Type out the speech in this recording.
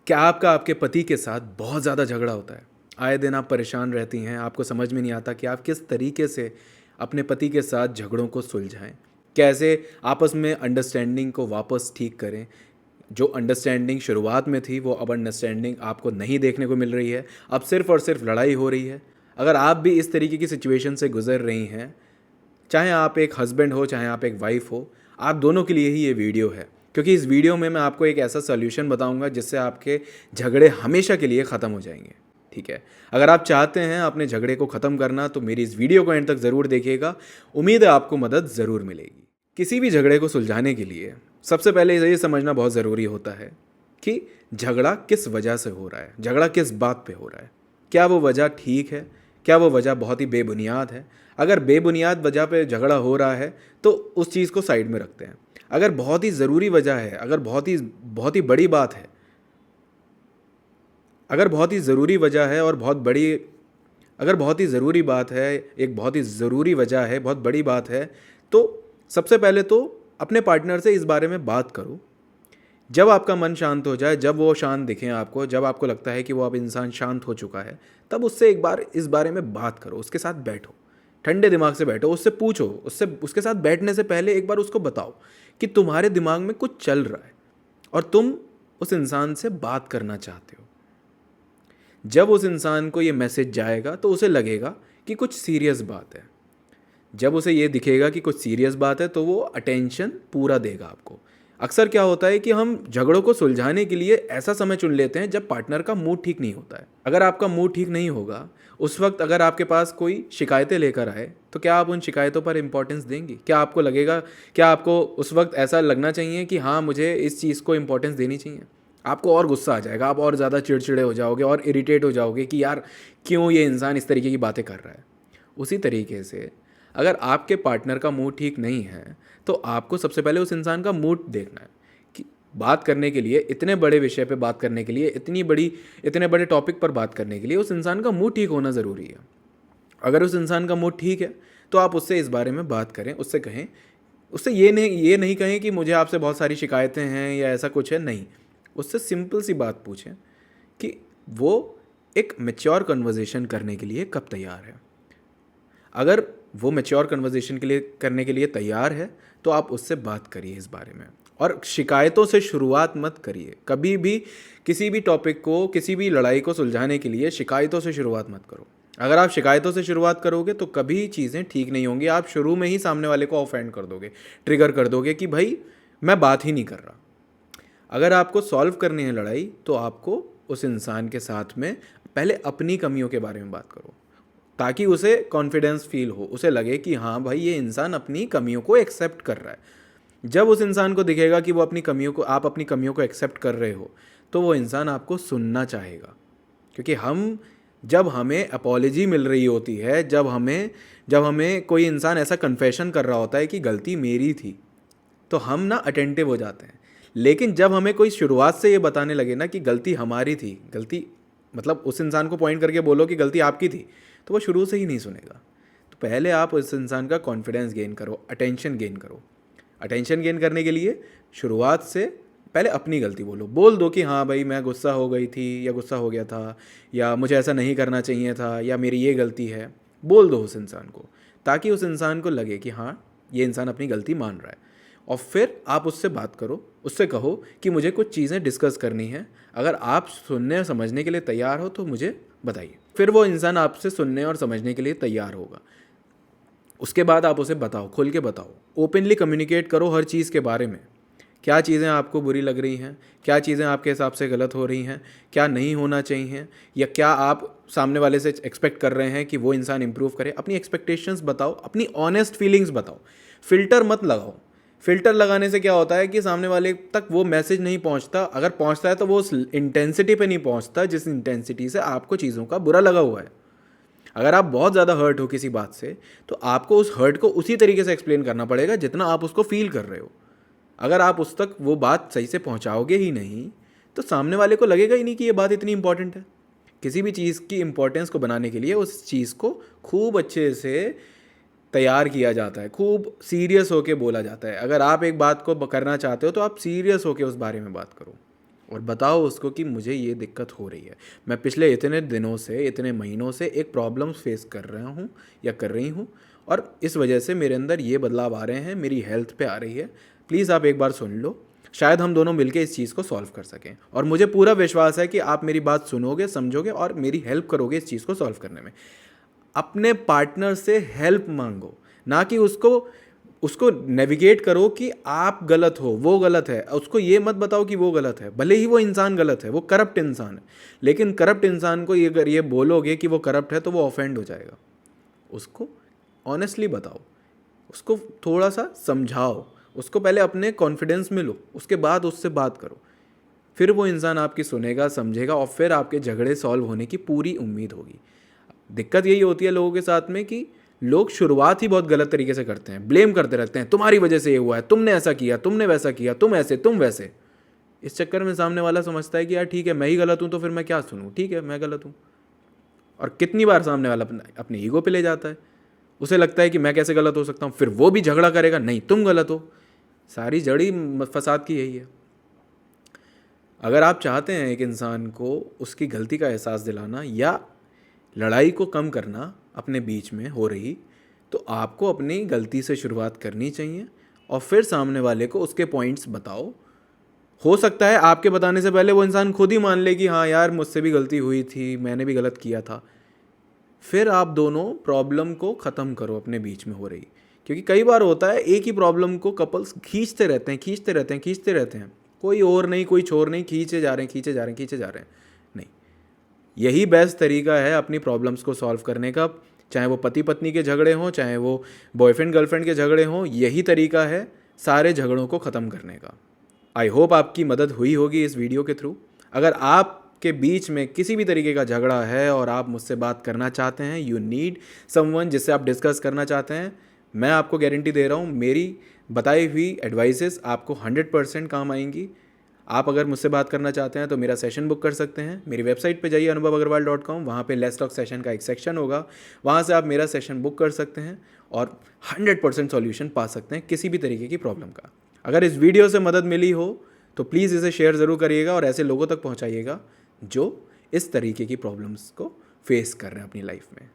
क्या आपका आपके पति के साथ बहुत ज़्यादा झगड़ा होता है? आए दिन आप परेशान रहती हैं, आपको समझ में नहीं आता कि आप किस तरीके से अपने पति के साथ झगड़ों को सुलझाएँ? कैसे आपस में अंडरस्टैंडिंग को वापस ठीक करें? जो अंडरस्टैंडिंग शुरुआत में थी, वो अब अंडरस्टैंडिंग आपको नहीं देखने को मिल रही है, अब सिर्फ़ और सिर्फ़ लड़ाई हो रही है। अगर आप भी इस तरीके की सिचुएशन से गुज़र रही हैं, चाहे आप एक हस्बैंड हो, चाहे आप एक वाइफ़ हो, आप दोनों के लिए ही ये वीडियो है। क्योंकि इस वीडियो में मैं आपको एक ऐसा सॉल्यूशन बताऊँगा जिससे आपके झगड़े हमेशा के लिए ख़त्म हो जाएँगे, ठीक है? अगर आप चाहते हैं अपने झगड़े को ख़त्म करना तो मेरी इस वीडियो को एंड तक ज़रूर देखिएगा, उम्मीद है आपको मदद ज़रूर मिलेगी। किसी भी झगड़े को सुलझाने के लिए सबसे पहले ये समझना बहुत ज़रूरी होता है कि झगड़ा किस वजह से हो रहा है, झगड़ा किस बात पे हो रहा है। क्या वो वजह ठीक है? क्या वो वजह बहुत ही बेबुनियाद है? अगर बेबुनियाद वजह पे झगड़ा हो रहा है तो उस चीज़ को साइड में रखते हैं। अगर बहुत ही ज़रूरी वजह है, अगर बहुत ही बड़ी बात है, अगर बहुत ही ज़रूरी वजह है और बहुत बड़ी अगर बहुत ही ज़रूरी बात है, एक बहुत ही ज़रूरी वजह है, बहुत बड़ी बात है, तो सबसे पहले तो अपने पार्टनर से इस बारे में बात करो। जब आपका मन शांत हो जाए, जब वो शांत दिखें आपको, जब आपको लगता है कि वो अब इंसान शांत हो चुका है, तब उससे एक बार इस बारे में बात करो, उसके साथ बैठो, ठंडे दिमाग से बैठो, उससे पूछो, उससे उसके साथ बैठने से पहले एक बार उसको बताओ कि तुम्हारे दिमाग में कुछ चल रहा है और तुम उस इंसान से बात करना चाहते हो। जब उस इंसान को ये मैसेज जाएगा तो उसे लगेगा कि कुछ सीरियस बात है। जब उसे ये दिखेगा कि कुछ सीरियस बात है तो वो अटेंशन पूरा देगा आपको। अक्सर क्या होता है कि हम झगड़ों को सुलझाने के लिए ऐसा समय चुन लेते हैं जब पार्टनर का मूड ठीक नहीं होता है। अगर आपका मूड ठीक नहीं होगा, उस वक्त अगर आपके पास कोई शिकायतें लेकर आए तो क्या आप उन शिकायतों पर इंपॉर्टेंस देंगी? क्या आपको लगेगा, क्या आपको उस वक्त ऐसा लगना चाहिए कि हाँ, मुझे इस चीज़ को इंपॉर्टेंस देनी चाहिए? आपको और गुस्सा आ जाएगा, आप और ज़्यादा चिड़चिड़े हो जाओगे और इरिटेट हो जाओगे कि यार, क्यों ये इंसान इस तरीके की बातें कर रहा है। उसी तरीके से अगर आपके पार्टनर का मूड ठीक नहीं है तो आपको सबसे पहले उस इंसान का मूड देखना है कि बात करने के लिए, इतने बड़े विषय पे बात करने के लिए, इतने बड़े टॉपिक पर बात करने के लिए उस इंसान का मूड ठीक होना ज़रूरी है। अगर उस इंसान का मूड ठीक है तो आप उससे इस बारे में बात करें, उससे कहें, उससे ये नहीं कहें कि मुझे आपसे बहुत सारी शिकायतें हैं या ऐसा कुछ है, नहीं। उससे सिंपल सी बात पूछें कि वो एक मैच्योर कन्वर्सेशन करने के लिए कब तैयार है। अगर वो मैच्योर कन्वर्सेशन के लिए करने के लिए तैयार है तो आप उससे बात करिए इस बारे में। और शिकायतों से शुरुआत मत करिए कभी भी। किसी भी टॉपिक को, किसी भी लड़ाई को सुलझाने के लिए शिकायतों से शुरुआत मत करो। अगर आप शिकायतों से शुरुआत करोगे तो कभी चीज़ें ठीक नहीं होंगी। आप शुरू में ही सामने वाले को ऑफेंड कर दोगे, ट्रिगर कर दोगे कि भाई मैं बात ही नहीं कर रहा। अगर आपको सॉल्व करनी है लड़ाई तो आपको उस इंसान के साथ में पहले अपनी कमियों के बारे में बात करो, ताकि उसे कॉन्फिडेंस फील हो, उसे लगे कि हाँ भाई, ये इंसान अपनी कमियों को एक्सेप्ट कर रहा है। जब उस इंसान को दिखेगा कि वो आप अपनी कमियों को एक्सेप्ट कर रहे हो तो वो इंसान आपको सुनना चाहेगा। क्योंकि जब हमें अपॉलॉजी मिल रही होती है, जब हमें कोई इंसान ऐसा कन्फेशन कर रहा होता है कि गलती मेरी थी, तो हम ना अटेंटिव हो जाते हैं। लेकिन जब हमें कोई शुरुआत से ये बताने लगे ना कि गलती हमारी थी, गलती मतलब उस इंसान को पॉइंट करके बोलो कि गलती आपकी थी, तो वो शुरू से ही नहीं सुनेगा। तो पहले आप उस इंसान का कॉन्फिडेंस गेन करो, अटेंशन गेन करो। अटेंशन गेन करने के लिए शुरुआत से पहले अपनी गलती बोल दो कि हाँ भाई, मैं गुस्सा हो गई थी या गुस्सा हो गया था, या मुझे ऐसा नहीं करना चाहिए था, या मेरी ये गलती है। बोल दो उस इंसान को, ताकि उस इंसान को लगे कि हाँ, ये इंसान अपनी गलती मान रहा है। और फिर आप उससे बात करो, उससे कहो कि मुझे कुछ चीज़ें डिस्कस करनी है, अगर आप सुनने और समझने के लिए तैयार हो तो मुझे बताइए। फिर वो इंसान आपसे सुनने और समझने के लिए तैयार होगा। उसके बाद आप उसे बताओ, खुल के बताओ, ओपनली कम्युनिकेट करो हर चीज़ के बारे में। क्या चीज़ें आपको बुरी लग रही हैं, क्या चीज़ें आपके हिसाब से गलत हो रही हैं, क्या नहीं होना चाहिए, या क्या आप सामने वाले से एक्सपेक्ट कर रहे हैं कि वो इंसान इम्प्रूव करे। अपनी एक्सपेक्टेशंस बताओ, अपनी ऑनेस्ट फीलिंग्स बताओ। फ़िल्टर मत लगाओ। फ़िल्टर लगाने से क्या होता है कि सामने वाले तक वो मैसेज नहीं पहुंचता। अगर पहुंचता है तो वो उस इंटेंसिटी पे नहीं पहुंचता जिस इंटेंसिटी से आपको चीज़ों का बुरा लगा हुआ है। अगर आप बहुत ज़्यादा हर्ट हो किसी बात से तो आपको उस हर्ट को उसी तरीके से एक्सप्लेन करना पड़ेगा जितना आप उसको फील कर रहे हो। अगर आप उस तक वो बात सही से पहुंचाओगे ही नहीं तो सामने वाले को लगेगा ही नहीं कि ये बात इतनी इंपॉर्टेंट है। किसी भी चीज़ की इंपॉर्टेंस को बनाने के लिए उस चीज़ को खूब अच्छे से तैयार किया जाता है, खूब सीरियस होके बोला जाता है। अगर आप एक बात को करना चाहते हो तो आप सीरियस होके उस बारे में बात करो। और बताओ उसको कि मुझे ये दिक्कत हो रही है, मैं पिछले इतने दिनों से, इतने महीनों से एक प्रॉब्लम फेस कर रहा हूँ या कर रही हूँ, और इस वजह से मेरे अंदर ये बदलाव आ रहे हैं, मेरी हेल्थ पे आ रही है, प्लीज़ आप एक बार सुन लो, शायद हम दोनों मिलकर इस चीज़ को सॉल्व कर सकें। और मुझे पूरा विश्वास है कि आप मेरी बात सुनोगे, समझोगे और मेरी हेल्प करोगे इस चीज़ को सॉल्व करने में। अपने पार्टनर से हेल्प मांगो, ना कि उसको नेविगेट करो कि आप गलत हो, वो गलत है। उसको ये मत बताओ कि वो गलत है, भले ही वो इंसान गलत है, वो करप्ट इंसान है, लेकिन करप्ट इंसान को ये अगर ये बोलोगे कि वो करप्ट है तो वो ऑफेंड हो जाएगा। उसको ऑनेस्टली बताओ, उसको थोड़ा सा समझाओ, उसको पहले अपने कॉन्फिडेंस में लो, उसके बाद उससे बात करो, फिर वो इंसान आपकी सुनेगा, समझेगा और फिर आपके झगड़े सॉल्व होने की पूरी उम्मीद होगी। दिक्कत यही होती है लोगों के साथ में कि लोग शुरुआत ही बहुत गलत तरीके से करते हैं, ब्लेम करते रहते हैं, तुम्हारी वजह से ये हुआ है, तुमने ऐसा किया, तुमने वैसा किया, तुम ऐसे, तुम वैसे। इस चक्कर में सामने वाला समझता है कि यार ठीक है, मैं ही गलत हूँ तो फिर मैं क्या सुनूँ, ठीक है मैं गलत हूँ। और कितनी बार सामने वाला अपने ईगो पे ले जाता है, उसे लगता है कि मैं कैसे गलत हो सकता हूँ, फिर वो भी झगड़ा करेगा, नहीं तुम गलत हो। सारी जड़ी फसाद की यही है। अगर आप चाहते हैं एक इंसान को उसकी गलती का एहसास दिलाना या लड़ाई को कम करना अपने बीच में हो रही, तो आपको अपनी गलती से शुरुआत करनी चाहिए और फिर सामने वाले को उसके पॉइंट्स बताओ। हो सकता है आपके बताने से पहले वो इंसान खुद ही मान ले कि हाँ यार मुझसे भी गलती हुई थी, मैंने भी गलत किया था। फिर आप दोनों प्रॉब्लम को ख़त्म करो अपने बीच में हो रही। क्योंकि कई बार होता है एक ही प्रॉब्लम को कपल्स खींचते रहते हैं, खींचते रहते हैं, खींचते रहते हैं, कोई और नहीं, कोई छोर नहीं, खींचे जा रहे हैं, खींचे जा रहे हैं, खींचे जा रहे हैं। नहीं, यही बेस्ट तरीका है अपनी प्रॉब्लम्स को सॉल्व करने का। चाहे वो पति पत्नी के झगड़े हों, चाहे वो बॉयफ्रेंड गर्लफ्रेंड के झगड़े हों, यही तरीका है सारे झगड़ों को ख़त्म करने का। आई होप आपकी मदद हुई होगी इस वीडियो के थ्रू। अगर आपके बीच में किसी भी तरीके का झगड़ा है और आप मुझसे बात करना चाहते हैं, यू नीड समवन जिससे आप डिस्कस करना चाहते हैं, मैं आपको गारंटी दे रहा हूँ मेरी बताई हुई एडवाइसेस आपको 100% काम आएंगी। आप अगर मुझसे बात करना चाहते हैं तो मेरा सेशन बुक कर सकते हैं। मेरी वेबसाइट पे जाइए anubhavagarwal.com, वहाँ पे लेट्स टॉक सेशन का एक सेक्शन होगा, वहाँ से आप मेरा सेशन बुक कर सकते हैं और 100% सॉल्यूशन पा सकते हैं किसी भी तरीके की प्रॉब्लम का। अगर इस वीडियो से मदद मिली हो तो प्लीज़ इसे शेयर ज़रूर करिएगा और ऐसे लोगों तक पहुँचाइएगा जो इस तरीके की प्रॉब्लम्स को फेस कर रहे हैं अपनी लाइफ में।